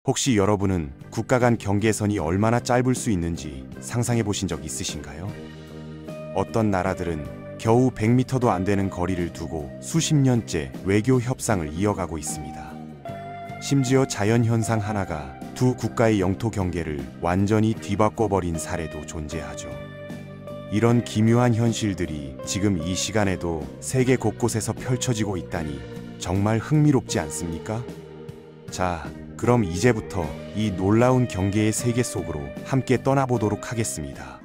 혹시 여러분은 국가 간 경계선이 얼마나 짧을 수 있는지 상상해 보신 적 있으신가요? 어떤 나라들은 겨우 100m도 안 되는 거리를 두고 수십 년째 외교 협상을 이어가고 있습니다. 심지어 자연현상 하나가 두 국가의 영토 경계를 완전히 뒤바꿔버린 사례도 존재하죠. 이런 기묘한 현실들이 지금 이 시간에도 세계 곳곳에서 펼쳐지고 있다니 정말 흥미롭지 않습니까? 자, 그럼 이제부터 이 놀라운 경계의 세계 속으로 함께 떠나보도록 하겠습니다.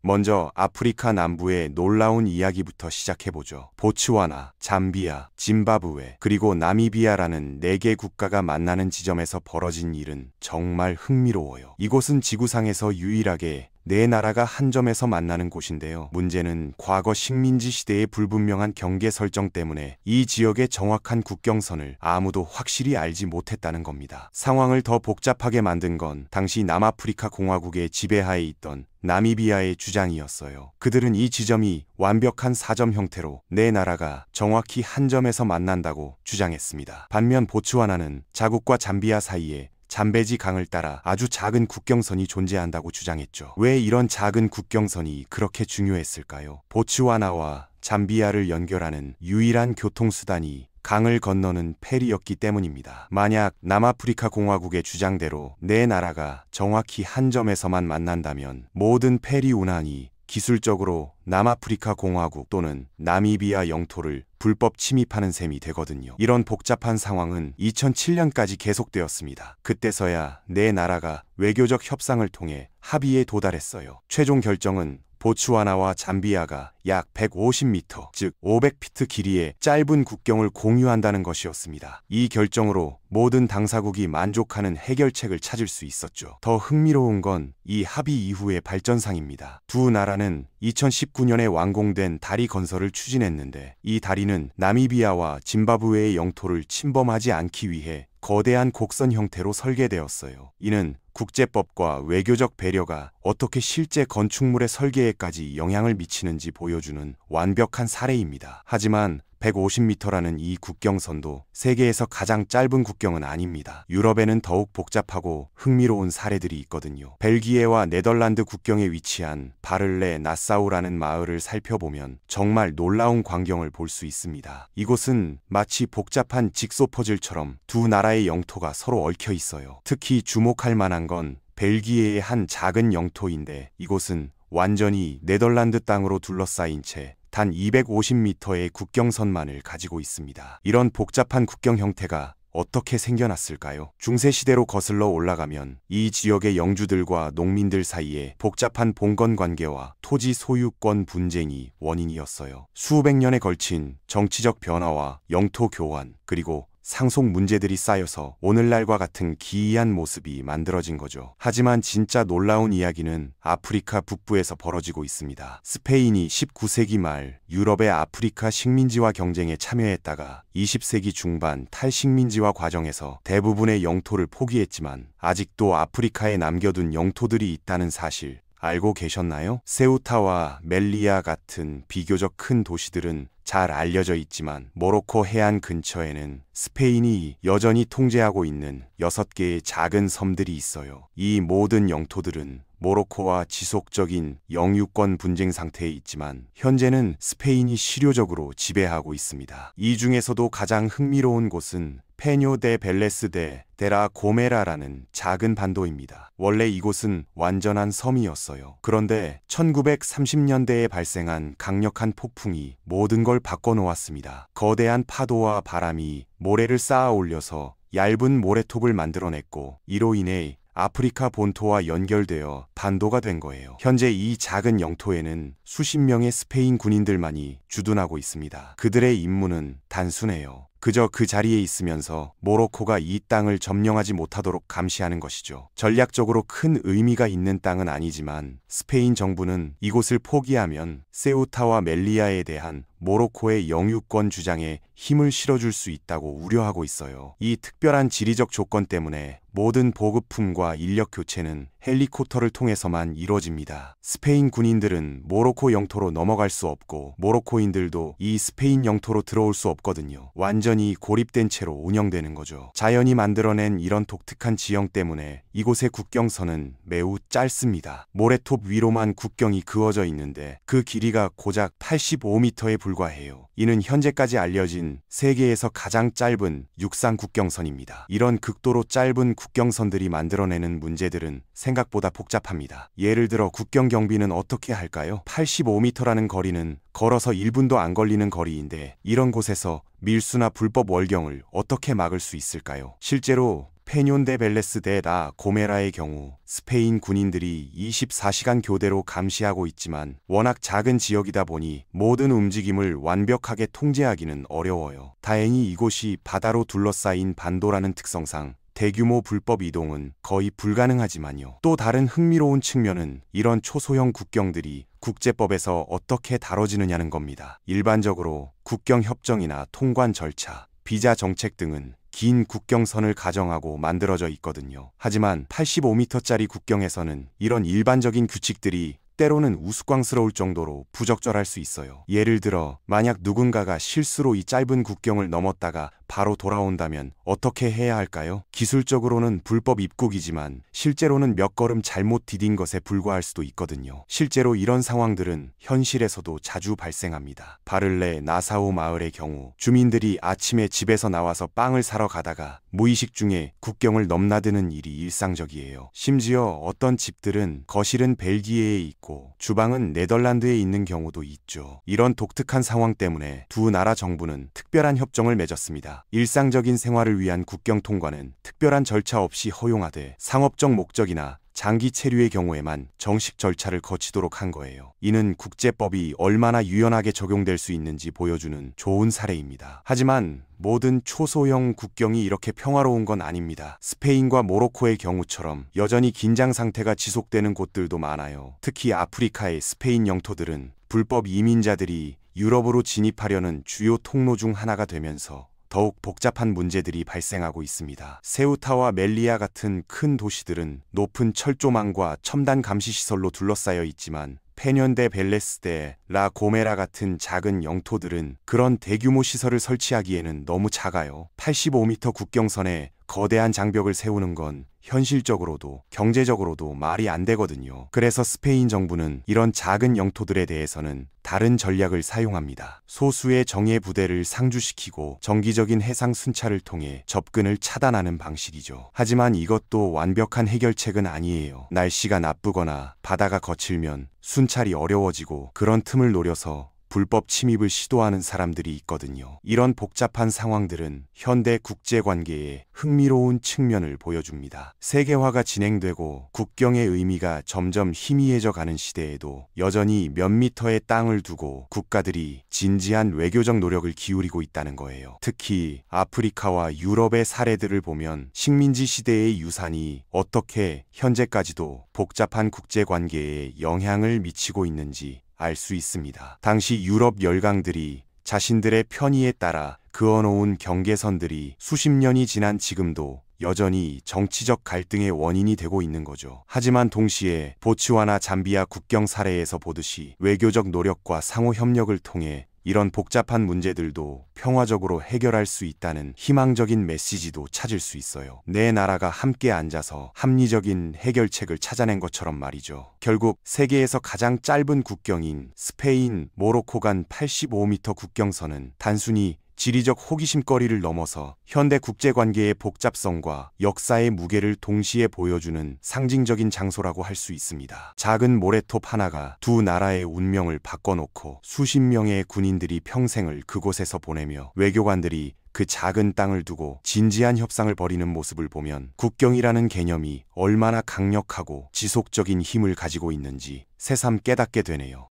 먼저 아프리카 남부의 놀라운 이야기부터 시작해보죠. 보츠와나, 잠비아, 짐바브웨, 그리고 나미비아라는 4개 국가가 만나는 지점에서 벌어진 일은 정말 흥미로워요. 이곳은 지구상에서 유일하게 4나라가 한 점에서 만나는 곳인데요. 문제는 과거 식민지 시대의 불분명한 경계 설정 때문에 이 지역의 정확한 국경선을 아무도 확실히 알지 못했다는 겁니다. 상황을 더 복잡하게 만든 건 당시 남아프리카 공화국의 지배하에 있던 나미비아의 주장이었어요. 그들은 이 지점이 완벽한 사점 형태로 4나라가 정확히 한 점에서 만난다고 주장했습니다. 반면 보츠와나는 자국과 잠비아 사이에 잠베지 강을 따라 아주 작은 국경선이 존재한다고 주장했죠. 왜 이런 작은 국경선이 그렇게 중요했을까요? 보츠와나와 잠비아를 연결하는 유일한 교통수단이 강을 건너는 페리였기 때문입니다. 만약 남아프리카 공화국의 주장대로 4나라가 정확히 한 점에서만 만난다면 모든 페리 운항이 기술적으로 남아프리카 공화국 또는 나미비아 영토를 불법 침입하는 셈이 되거든요. 이런 복잡한 상황은 2007년까지 계속되었습니다. 그때서야 4나라가 외교적 협상을 통해 합의에 도달했어요. 최종 결정은 보츠와나와 잠비아가 약 150m, 즉 500피트 길이의 짧은 국경을 공유한다는 것이었습니다. 이 결정으로 모든 당사국이 만족하는 해결책을 찾을 수 있었죠. 더 흥미로운 건 이 합의 이후의 발전상입니다. 두 나라는 2019년에 완공된 다리 건설을 추진했는데 이 다리는 나미비아와 짐바브웨의 영토를 침범하지 않기 위해 거대한 곡선 형태로 설계되었어요. 이는 국제법과 외교적 배려가 어떻게 실제 건축물의 설계에까지 영향을 미치는지 보여주는 완벽한 사례입니다. 하지만 150m라는 이 국경선도 세계에서 가장 짧은 국경은 아닙니다. 유럽에는 더욱 복잡하고 흥미로운 사례들이 있거든요. 벨기에와 네덜란드 국경에 위치한 바를레 나사우라는 마을을 살펴보면 정말 놀라운 광경을 볼 수 있습니다. 이곳은 마치 복잡한 직소 퍼즐처럼 두 나라의 영토가 서로 얽혀 있어요. 특히 주목할 만한 건 벨기에의 한 작은 영토인데 이곳은 완전히 네덜란드 땅으로 둘러싸인 채 단 250m의 국경선만을 가지고 있습니다. 이런 복잡한 국경 형태가 어떻게 생겨났을까요? 중세시대로 거슬러 올라가면 이 지역의 영주들과 농민들 사이에 복잡한 봉건 관계와 토지 소유권 분쟁이 원인이었어요. 수백 년에 걸친 정치적 변화와 영토 교환, 그리고 상속 문제들이 쌓여서 오늘날과 같은 기이한 모습이 만들어진 거죠. 하지만 진짜 놀라운 이야기는 아프리카 북부에서 벌어지고 있습니다. 스페인이 19세기 말 유럽의 아프리카 식민지화 경쟁에 참여했다가 20세기 중반 탈식민지화 과정에서 대부분의 영토를 포기했지만 아직도 아프리카에 남겨둔 영토들이 있다는 사실 알고 계셨나요? 세우타와 멜리아 같은 비교적 큰 도시들은 잘 알려져 있지만 모로코 해안 근처에는 스페인이 여전히 통제하고 있는 6개의 작은 섬들이 있어요. 이 모든 영토들은 모로코와 지속적인 영유권 분쟁 상태에 있지만 현재는 스페인이 실효적으로 지배하고 있습니다. 이 중에서도 가장 흥미로운 곳은 페뇨 데 벨레스 데 데라 고메라라는 작은 반도입니다. 원래 이곳은 완전한 섬이었어요. 그런데 1930년대에 발생한 강력한 폭풍이 모든 걸 바꿔놓았습니다. 거대한 파도와 바람이 모래를 쌓아 올려서 얇은 모래톱을 만들어냈고 이로 인해 아프리카 본토와 연결되어 반도가 된 거예요. 현재 이 작은 영토에는 수십 명의 스페인 군인들만이 주둔하고 있습니다. 그들의 임무는 단순해요. 그저 그 자리에 있으면서 모로코가 이 땅을 점령하지 못하도록 감시하는 것이죠. 전략적으로 큰 의미가 있는 땅은 아니지만 스페인 정부는 이곳을 포기하면 세우타와 멜리아에 대한 모로코의 영유권 주장에 힘을 실어줄 수 있다고 우려하고 있어요. 이 특별한 지리적 조건 때문에 모든 보급품과 인력 교체는 헬리콥터를 통해서만 이루어집니다. 스페인 군인들은 모로코 영토로 넘어갈 수 없고 모로코인들도 이 스페인 영토로 들어올 수 없거든요. 완전히 고립된 채로 운영되는 거죠. 자연이 만들어낸 이런 독특한 지형 때문에 이곳의 국경선은 매우 짧습니다. 모래톱 위로만 국경이 그어져 있는데 그 길이가 고작 85m에 불과해요. 이는 현재까지 알려진 세계에서 가장 짧은 육상 국경선입니다. 이런 극도로 짧은 국경선들이 만들어내는 문제들은 생각보다 복잡합니다. 예를 들어 국경 경비는 어떻게 할까요? 85m라는 거리는 걸어서 1분도 안 걸리는 거리인데 이런 곳에서 밀수나 불법 월경을 어떻게 막을 수 있을까요? 실제로 페뇽 데 벨레스 데 라 고메라의 경우 스페인 군인들이 24시간 교대로 감시하고 있지만 워낙 작은 지역이다 보니 모든 움직임을 완벽하게 통제하기는 어려워요. 다행히 이곳이 바다로 둘러싸인 반도라는 특성상 대규모 불법 이동은 거의 불가능하지만요. 또 다른 흥미로운 측면은 이런 초소형 국경들이 국제법에서 어떻게 다뤄지느냐는 겁니다. 일반적으로 국경 협정이나 통관 절차, 비자 정책 등은 긴 국경선을 가정하고 만들어져 있거든요. 하지만 85m짜리 국경에서는 이런 일반적인 규칙들이 때로는 우스꽝스러울 정도로 부적절할 수 있어요. 예를 들어 만약 누군가가 실수로 이 짧은 국경을 넘었다가 바로 돌아온다면 어떻게 해야 할까요? 기술적으로는 불법 입국이지만 실제로는 몇 걸음 잘못 디딘 것에 불과할 수도 있거든요. 실제로 이런 상황들은 현실에서도 자주 발생합니다. 바를레 나사오 마을의 경우 주민들이 아침에 집에서 나와서 빵을 사러 가다가 무의식 중에 국경을 넘나드는 일이 일상적이에요. 심지어 어떤 집들은 거실은 벨기에에 있고 주방은 네덜란드에 있는 경우도 있죠. 이런 독특한 상황 때문에 두 나라 정부는 특별한 협정을 맺었습니다. 일상적인 생활을 위한 국경 통과는 특별한 절차 없이 허용하되 상업적 목적이나 장기 체류의 경우에만 정식 절차를 거치도록 한 거예요. 이는 국제법이 얼마나 유연하게 적용될 수 있는지 보여주는 좋은 사례입니다. 하지만 모든 초소형 국경이 이렇게 평화로운 건 아닙니다. 스페인과 모로코의 경우처럼 여전히 긴장 상태가 지속되는 곳들도 많아요. 특히 아프리카의 스페인 영토들은 불법 이민자들이 유럽으로 진입하려는 주요 통로 중 하나가 되면서 더욱 복잡한 문제들이 발생하고 있습니다. 세우타와 멜리아 같은 큰 도시들은 높은 철조망과 첨단 감시시설로 둘러싸여 있지만 페뇽 데 벨레스 데 라 고메라 같은 작은 영토들은 그런 대규모 시설을 설치하기에는 너무 작아요. 85m 국경선에 거대한 장벽을 세우는 건 현실적으로도 경제적으로도 말이 안 되거든요. 그래서 스페인 정부는 이런 작은 영토들에 대해서는 다른 전략을 사용합니다. 소수의 정예 부대를 상주시키고 정기적인 해상 순찰을 통해 접근을 차단하는 방식이죠. 하지만 이것도 완벽한 해결책은 아니에요. 날씨가 나쁘거나 바다가 거칠면 순찰이 어려워지고 그런 틈을 노려서 불법 침입을 시도하는 사람들이 있거든요. 이런 복잡한 상황들은 현대 국제관계의 흥미로운 측면을 보여줍니다. 세계화가 진행되고 국경의 의미가 점점 희미해져 가는 시대에도 여전히 몇 미터의 땅을 두고 국가들이 진지한 외교적 노력을 기울이고 있다는 거예요. 특히 아프리카와 유럽의 사례들을 보면 식민지 시대의 유산이 어떻게 현재까지도 복잡한 국제관계에 영향을 미치고 있는지 알 수 있습니다. 당시 유럽 열강들이 자신들의 편의에 따라 그어놓은 경계선들이 수십 년이 지난 지금도 여전히 정치적 갈등의 원인이 되고 있는 거죠. 하지만 동시에 보츠와나 잠비아 국경 사례에서 보듯이 외교적 노력과 상호 협력을 통해 이런 복잡한 문제들도 평화적으로 해결할 수 있다는 희망적인 메시지도 찾을 수 있어요. 네 나라가 함께 앉아서 합리적인 해결책을 찾아낸 것처럼 말이죠. 결국 세계에서 가장 짧은 국경인 스페인, 모로코 간 85m 국경선은 단순히 지리적 호기심거리를 넘어서 현대 국제관계의 복잡성과 역사의 무게를 동시에 보여주는 상징적인 장소라고 할 수 있습니다. 작은 모래톱 하나가 두 나라의 운명을 바꿔놓고 수십 명의 군인들이 평생을 그곳에서 보내며 외교관들이 그 작은 땅을 두고 진지한 협상을 벌이는 모습을 보면 국경이라는 개념이 얼마나 강력하고 지속적인 힘을 가지고 있는지 새삼 깨닫게 되네요.